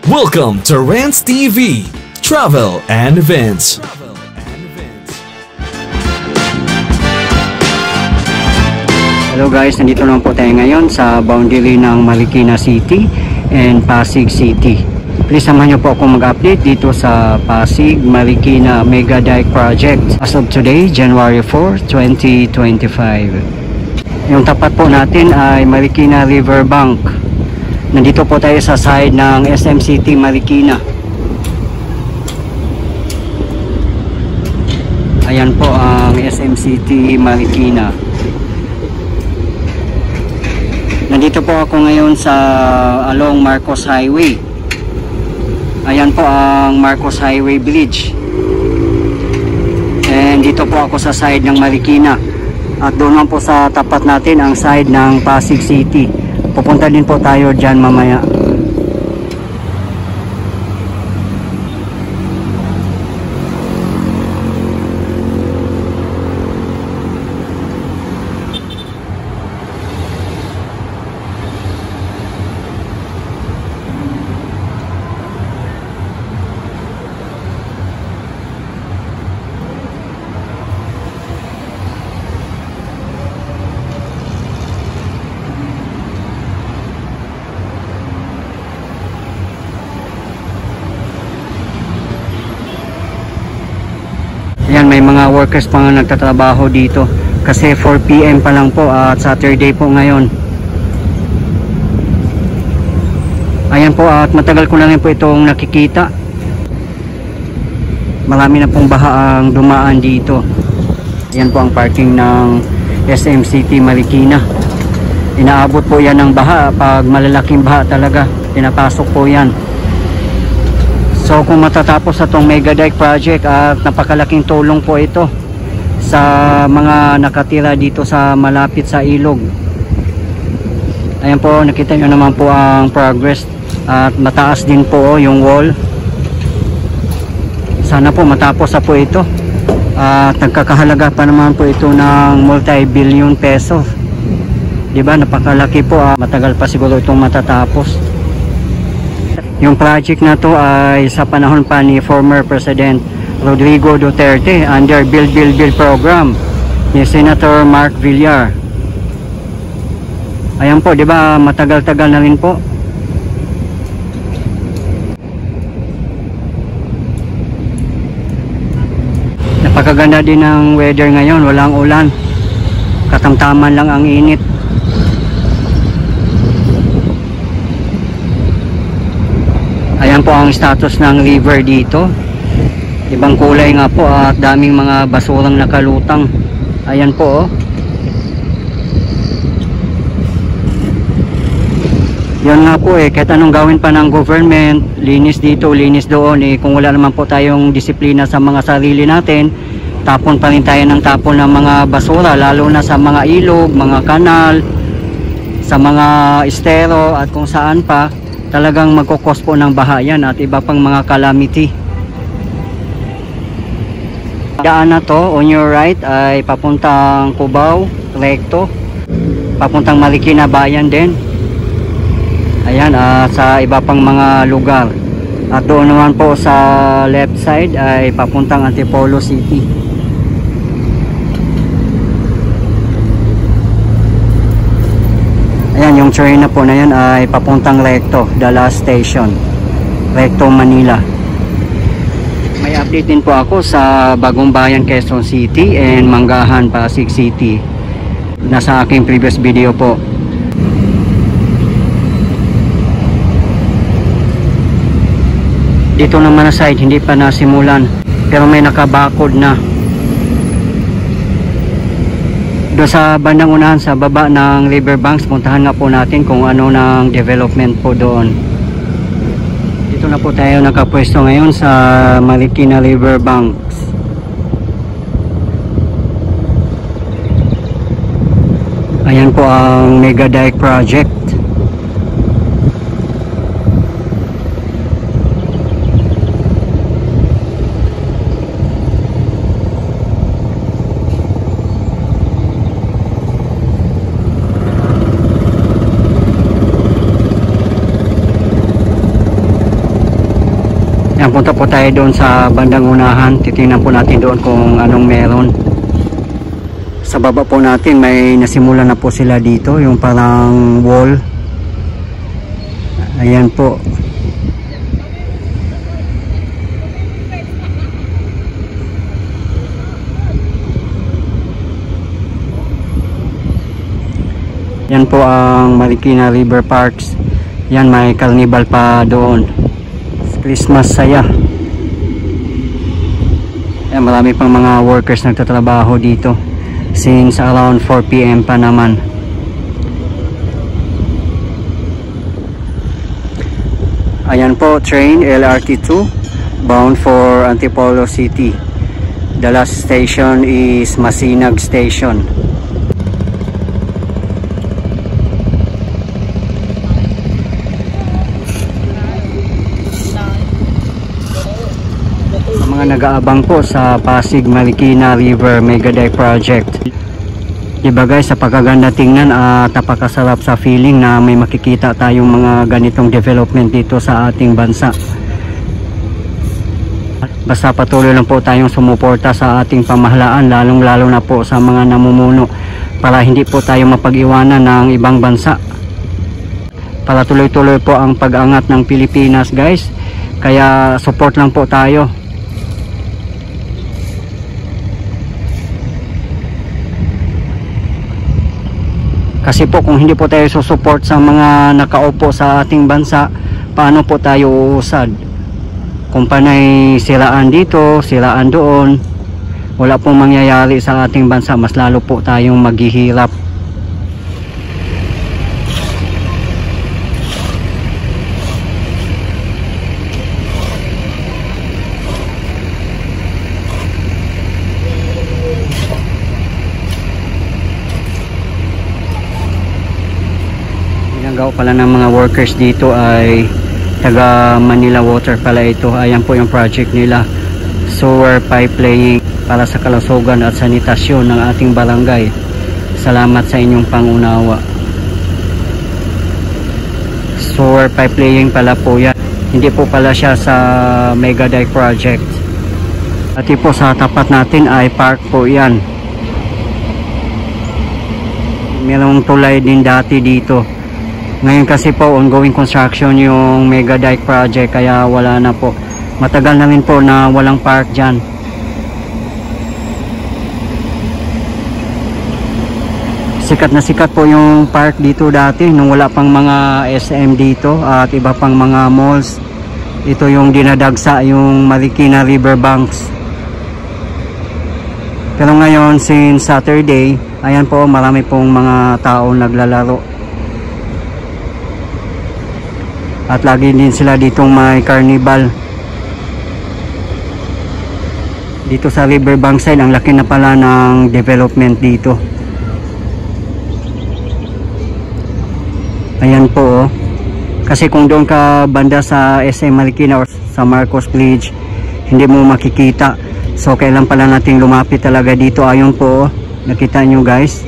Welcome to Rants TV, Travel and Events. Hello guys, nandito naman po tayo ngayon sa boundary ng Marikina City and Pasig City. Please samahan niyo po ako mag-update dito sa Pasig Marikina Mega Dike Project as of today, January 4, 2025. Yung tapat po natin ay Marikina Riverbank. Nandito po tayo sa side ng SM City Marikina. Ayan po ang SM City Marikina. Nandito po ako ngayon sa along Marcos Highway. Ayan po ang Marcos Highway Bridge. And dito po ako sa side ng Marikina. At doon po sa tapat natin ang side ng Pasig City. Pupunta din po tayo dyan mamaya. Yan, may mga workers pa nga nagtatrabaho dito kasi 4 PM pa lang po at Saturday po ngayon. Ayan po, at matagal ko na rin po itong nakikita. Marami na pong baha ang dumaan dito. Yan po ang parking ng SM City Marikina. Inaabot po yan ng baha pag malalaking baha talaga. Pinapasok po yan. So kung matatapos itong Mega Dike Project, at napakalaking tulong po ito sa mga nakatira dito sa malapit sa ilog. Ayan po, nakita nyo naman po ang progress at mataas din po yung wall. Sana po matapos na po ito at nagkakahalaga pa naman po ito ng multi-billion pesos. Diba, napakalaki po, matagal pa siguro itong matatapos. Yung project na to ay sa panahon pa ni former President Rodrigo Duterte under Build program ni Senator Mark Villar. Ayan po, di ba, matagal-tagal na rin po. Napakaganda din ng weather ngayon, walang ulan. Katamtaman lang ang init. Ayan po ang status ng river dito. Ibang kulay nga po at daming mga basurang nakalutang. Ayan po, oh. Yan nga po kahit anong gawin pa ng government, linis dito, linis doon, kung wala naman po tayong disiplina sa mga sarili natin, tapon pa rin tayo ng tapon ng mga basura, lalo na sa mga ilog, mga kanal, sa mga estero at kung saan pa. Talagang magkukos po ng baha yan at iba pang mga calamity. Daan na to on your right ay papuntang Cubao, Recto, papuntang Marikina Bayan din. Ayan, sa iba pang mga lugar. At doon naman po sa left side ay papuntang Antipolo City. Ayan, yung train na po na yan ay papuntang Recto, the last station, Recto, Manila. May update din po ako sa Bagong Bayan, Quezon City and Manggahan, Pasig City. Nasa aking previous video po. Dito naman na side, hindi pa nasimulan, pero may nakabakod na. Doon sa bandang unahan sa baba ng riverbanks, puntahan nga po natin kung ano ng development po doon. Dito na po tayo nakapwesto ngayon sa Marikina Riverbanks. Ayan po ang Mega Dike Project. Yan, punta po tayo doon sa bandang unahan. Titingnan po natin doon kung anong meron. Sa baba po natin may nasimula na po sila dito, yung parang wall. Ayan po. Yan po ang Marikina River Parks. Yan, may carnival pa doon. Christmas saya. Yan, marami pang mga workers nagtatrabaho dito since around 4 PM pa naman. Ayan po, train LRT2 bound for Antipolo City. The last station is Masinag Station. Mga nag-aabang po sa Pasig Marikina River Mega Dike Project. Diba guys, sa pagkaganda tingnan at napakasarap sa feeling na may makikita tayong mga ganitong development dito sa ating bansa. Basta patuloy lang po tayong sumuporta sa ating pamahalaan, lalong-lalo na po sa mga namumuno, para hindi po tayo mapag-iwanan ng ibang bansa. Para tuloy-tuloy po ang pag-angat ng Pilipinas guys. Kaya support lang po tayo. Kasi po kung hindi po tayo susuport sa mga nakaupo sa ating bansa, paano po tayo uusad? Kung panay siraan dito, siraan doon, wala pong mangyayari sa ating bansa, mas lalo po tayong maghihirap. Ginagawa pala ng mga workers dito ay taga Manila Water pala ito. Ayan po yung project nila, sewer pipe laying para sa kalusugan at sanitasyon ng ating barangay. Salamat sa inyong pangunawa. Sewer pipe laying pala po yan, hindi po pala siya sa Mega Dike Project. At po sa tapat natin ay park po yan. Mayroong tulay din dati dito. Ngayon kasi po ongoing construction yung Mega Dike Project, kaya wala na po. Matagal na rin po na walang park dyan. Sikat na sikat po yung park dito dati nung wala pang mga SM dito at iba pang mga malls. Ito yung dinadagsa, yung Marikina River Banks. Pero ngayon since Saturday, ayan po, marami pong mga tao naglalaro. At lagi din sila ditong may carnival. Dito sa Riverbank side, ang laki na pala ng development dito. Ayan po oh. Kasi kung doon ka banda sa SM Marikina or sa Marcos Bridge, hindi mo makikita. So kailan pala nating lumapit talaga dito. Ayun po oh. Nakita nyo guys.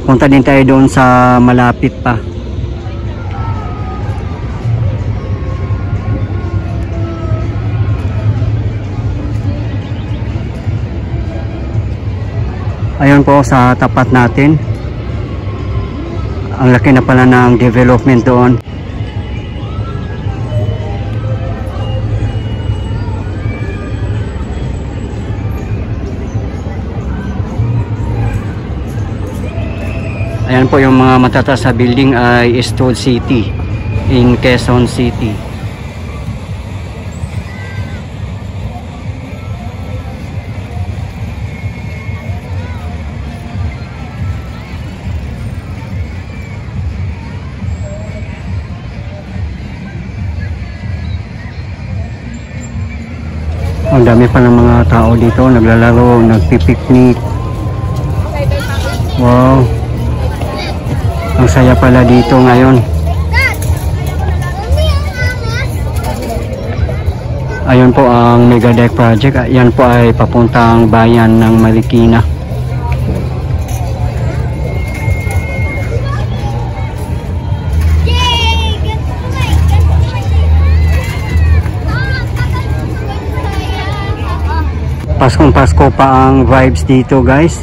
Punta din tayo doon sa malapit pa. Ayun po sa tapat natin. Ang laki na pala ng development doon. Ayan po yung mga matataas sa building ay Eastwood City in Quezon City. Ang dami pa ng mga tao dito, naglalaro, nagpipiknik. Wow. Ang saya pala dito ngayon. Ayun po ang Mega Dike Project. Yan po ay papuntang bayan ng Marikina. Paskong Pasko pa ang vibes dito guys.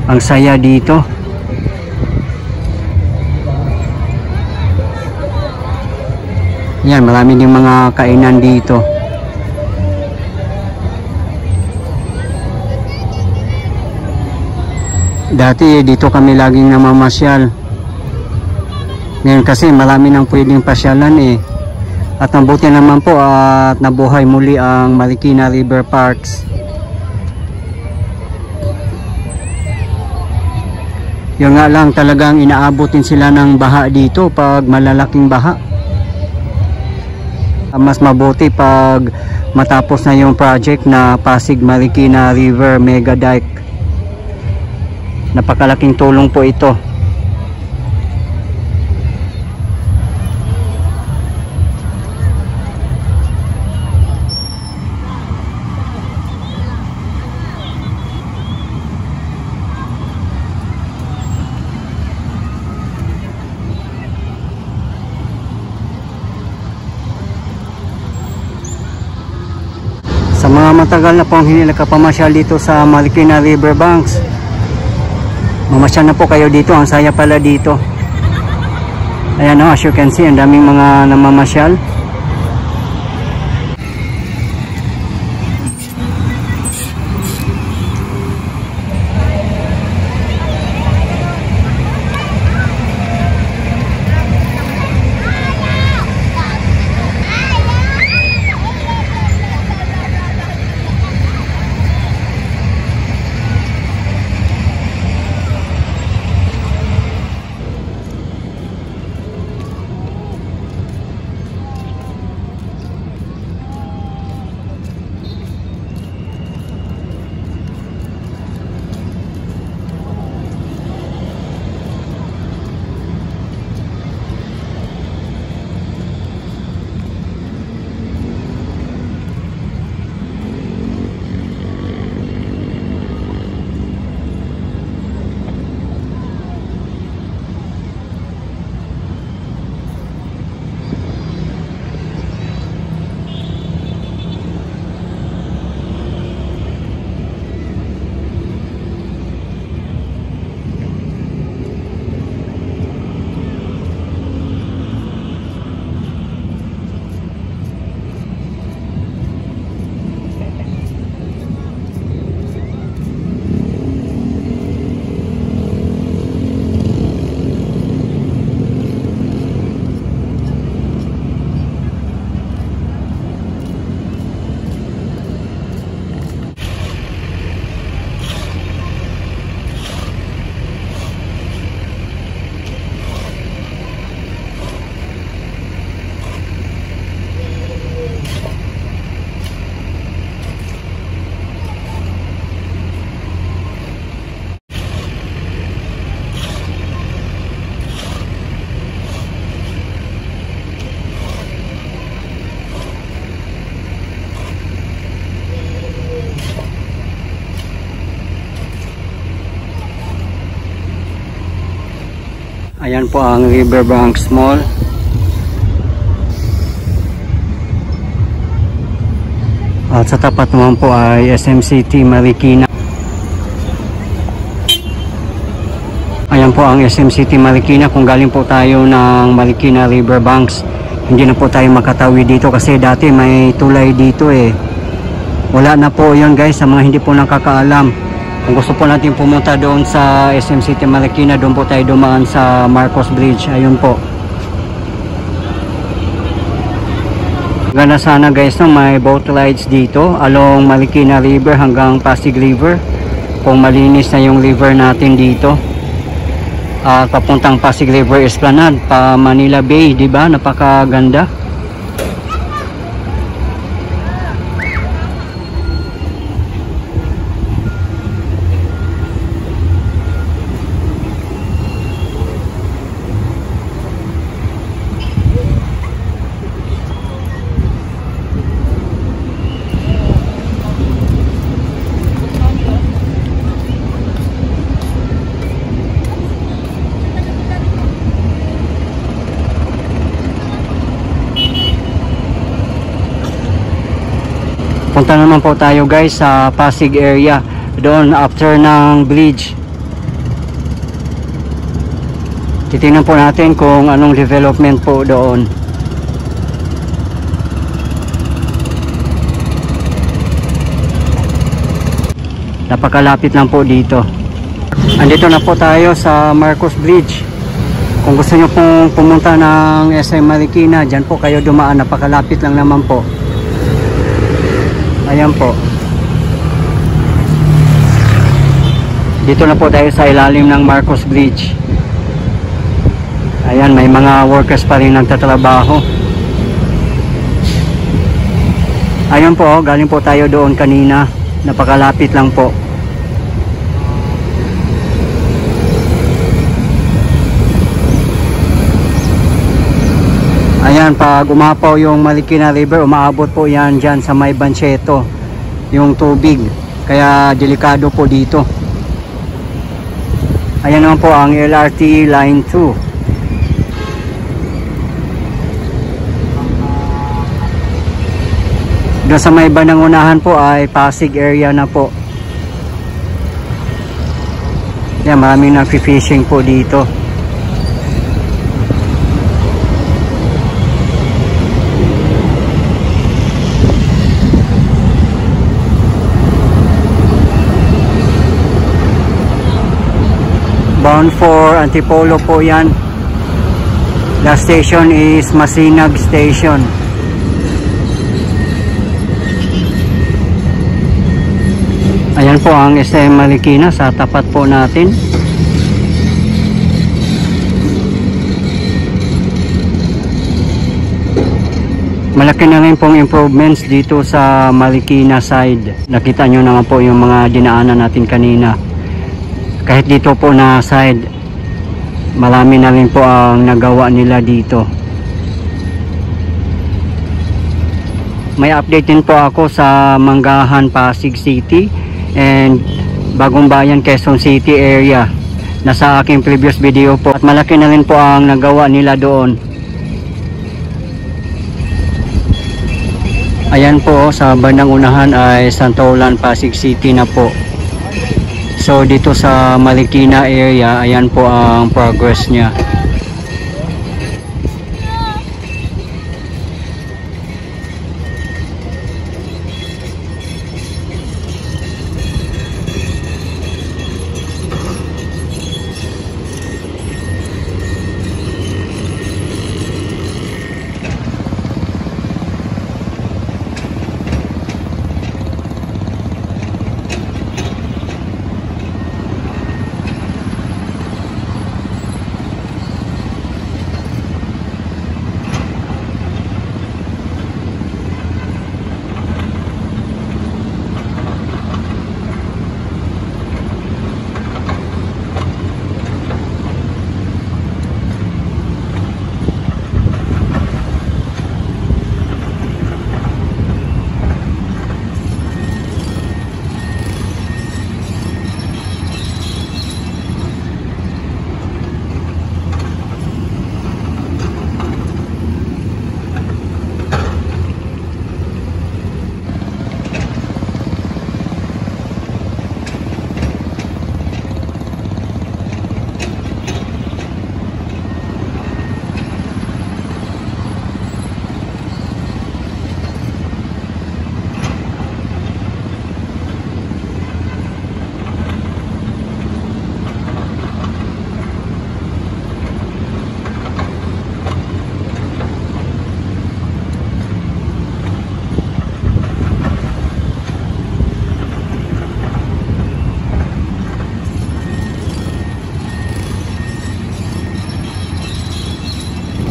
Ang saya dito. Yan, marami din mga kainan dito. Dati dito kami laging namamasyal. Ngayon kasi marami nang pwedeng pasyalan eh. At mabuti naman po at nabuhay muli ang Marikina River Parks. Yun nga lang, talagang inaabutin sila ng baha dito pag malalaking baha. Mas mabuti pag matapos na yung project na Pasig Marikina River Mega Dike. Napakalaking tulong po ito. Sa mga matagal na pong hindi nakapamasyal dito sa Marikina River Banks, mamasyal na po kayo dito. Ang saya pala dito. Ayan o, as you can see, ang daming mga namamasyal. Ayan po ang Riverbanks Mall. At sa tapat naman po ay SM City Marikina. Ayan po ang SM City Marikina. Kung galing po tayo ng Marikina Riverbanks, hindi na po tayo makatawid dito kasi dati may tulay dito eh. Wala na po yun guys, sa mga hindi po nakakaalam. Kung gusto po natin pumunta doon sa SM City Marikina, doon po tayo dumaan sa Marcos Bridge. Ayun po. Ganda sana guys na may boat rides dito along Marikina River hanggang Pasig River. Kung malinis na yung river natin dito. Papuntang Pasig River Esplanade, pa Manila Bay, di ba? Napakaganda. Punta naman po tayo guys sa Pasig area, doon after ng bridge. Titingnan po natin kung anong development po doon. Napakalapit lang po dito. Andito na po tayo sa Marcos Bridge. Kung gusto nyo pong pumunta ng SM Marikina, dyan po kayo dumaan. Napakalapit lang naman po. Ayan po. Dito na po tayo sa ilalim ng Marcos Bridge. Ayan, may mga workers pa rin nagtatrabaho. Ayan po, galing po tayo doon kanina. Napakalapit lang po. Ayan, pag umapaw yung Marikina River, umaabot po yan dyan sa may Bancheto, yung tubig. Kaya delikado po dito. Ayan naman po ang LRT Line 2. Doon sa may bandang unahan po ay Pasig area na po. Yan, maraming nag-fishing po dito. Bound for Antipolo po yan. The station is Masinag Station. Ayan po ang SM Marikina sa tapat po natin. Malaki na rin pong improvements dito sa Marikina side. Nakita nyo naman po yung mga dinaanan natin kanina. Kahit dito po na side, marami na rin po ang nagawa nila dito. May update din po ako sa Manggahan, Pasig City and Bagong Bayan, Quezon City area. Nasa aking previous video po. At malaki na rin po ang nagawa nila doon. Ayan po, sa bandang unahan ay Santolan, Pasig City na po. So dito sa Marikina area, ayan po ang progress niya.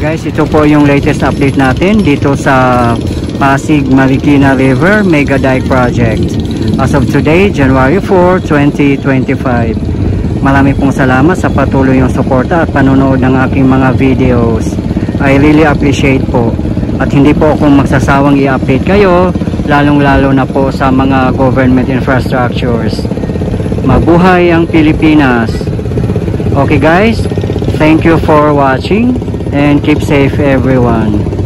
Guys, ito po yung latest update natin dito sa Pasig Marikina River Mega Dike Project. As of today, January 4, 2025. Marami pong salamat sa patuloy yung suporta at panonood ng aking mga videos. I really appreciate po. At hindi po akong magsasawang i-update kayo, lalong-lalo na po sa mga government infrastructures. Mabuhay ang Pilipinas! Okay guys, thank you for watching and keep safe everyone.